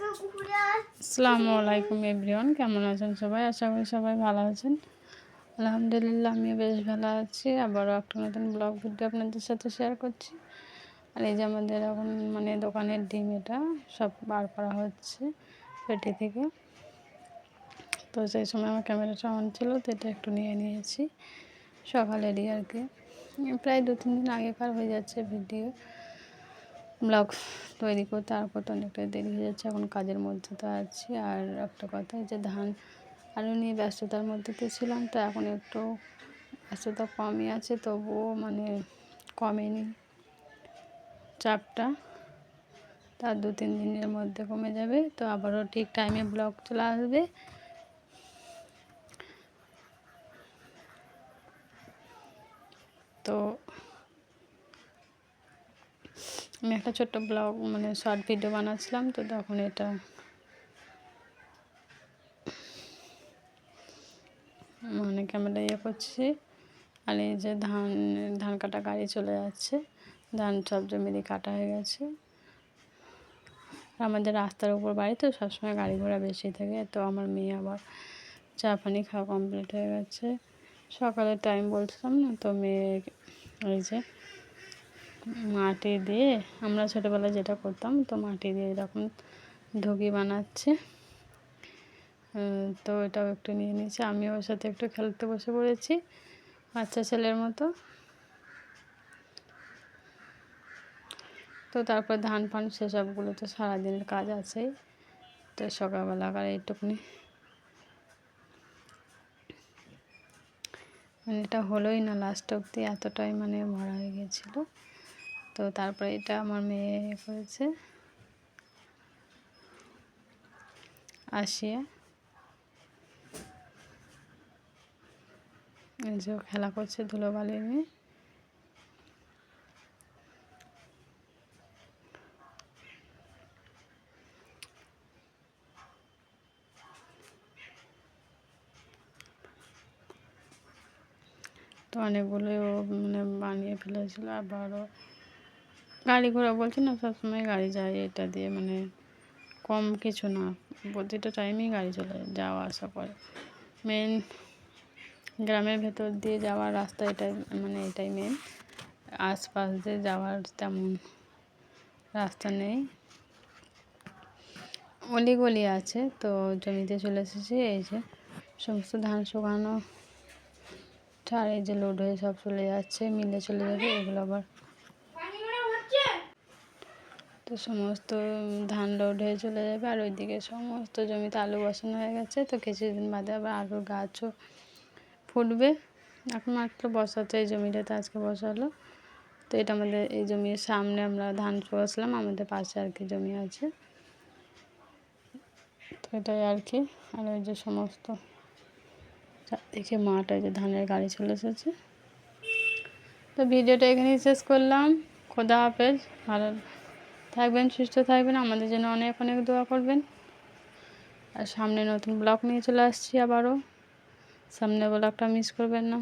আসসালামু আলাইকুম এভরিওয়ান, কেমন আছেন সবাই? আশা করি সবাই ভালো আছেন। আলহামদুলিল্লাহ, আমিও বেশ ভালো আছি। আবারও একটা নতুন ব্লগ ভিডিও আপনাদের সাথে শেয়ার করছি। আর এই যে আমাদের এখন দোকানের ডিম, এটা সব বার করা হচ্ছে পেটি থেকে। তো সেই সময় আমার ক্যামেরাটা অন ছিল, তো এটা একটু নিয়ে নিয়েছি সকালেরই আর কি। প্রায় 2-3 দিন আগেকার হয়ে যাচ্ছে ভিডিও ব্লগ তৈরি করতে, আর কত অনেকটা দেরি হয়ে যাচ্ছে। এখন কাজের মধ্যে তো আছি। আর একটা কথা, যে ধান আলু নিয়ে ব্যস্ততার মধ্যে তো ছিলাম, তো এখন একটু ব্যস্ততা কমই আছে, তবুও কমেনি চাপটা। তার 2-3 দিনের মধ্যে কমে যাবে, তো আবারও ঠিক টাইমে ব্লগ চলে আসবে। তো আমি একটা ছোট্ট ব্লগ শর্ট ভিডিও বানাচ্ছিলাম, তো তখন এটা ক্যামেরা করছি। আর এই যে ধান কাটা গাড়ি চলে যাচ্ছে, ধান সব জমিতে কাটা হয়ে গেছে। আমাদের রাস্তার উপর বাড়ি, তো সবসময় গাড়ি ঘোড়া বেশি থাকে। তো আমার মেয়ে আবার চা পানি খাওয়া কমপ্লিট হয়ে গেছে। সকালের টাইম বলছিলাম না, তো মেয়ে এই যে মাটি দিয়ে, আমরা ছোটোবেলায় যেটা করতাম, তো মাটি দিয়ে এরকম ধুগি বানাচ্ছে। তো এটাও একটু নিয়ে নিয়েছি। আমি ওর সাথে একটু খেলতে বসে পড়েছি, বাচ্চা ছেলের মতো। তো তারপর ধান ফান সেসবগুলো তো সারাদিনের কাজ আছেই। তো সকালবেলাকার এইটুকুনি এটা হলোই না লাস্ট অবধি, এতটাই ভরা হয়ে গিয়েছিলো। তো তারপরে এটা আমার মেয়ে করেছে, আসিয়া এই যে খেলা করছে ধুলোবালি নিয়ে। তো অনেকগুলো বানিয়ে ফেলেছিল। আবারও গাড়ি ঘোড়া বলছি না, সবসময় গাড়ি যায় এটা দিয়ে, কম কিছু না, প্রতিটা টাইমেই গাড়ি চলে যাওয়া আসা করে। মেন গ্রামের ভেতর দিয়ে যাওয়ার রাস্তা এটাই, এটাই মেন। আশপাশ দিয়ে যাওয়ার তেমন রাস্তা নেই, অলিগলি আছে। তো জমিতে চলে এসেছি। এই যে সমস্ত ধান শুকানো আর এই যে লোড হয়ে সব চলে যাচ্ছে, মিলে চলে যাবে এগুলো আবার। তো সমস্ত ধান লোড হয়ে চলে যাবে, আর ওইদিকে সমস্ত জমিতে আলু বসানো হয়ে গেছে। তো কিছুদিন বাদে আবার আলুর গাছও ফুটবে। এখন মাত্র বসাচ্ছে এই জমিটাতে, আজকে বসালো। তো এটা আমাদের এই জমির সামনে আমরা ধান বসালাম, আমাদের পাশে আর কি জমি আছে, তো এটাই আর কি। আর ওই যে সমস্ত চারদিকে মাঠ, এই যে ধানের গাড়ি চলে এসেছে। তো ভিডিওটা এখানেই শেষ করলাম। খোদা হাফেজ। ভালো থাকবেন, সুস্থ থাকবেন, আমাদের জন্য অনেক অনেক দোয়া করবেন। আর সামনে নতুন ব্লগ নিয়ে চলে আসছি আবারও, সামনে ব্লগটা মিস করবেন না।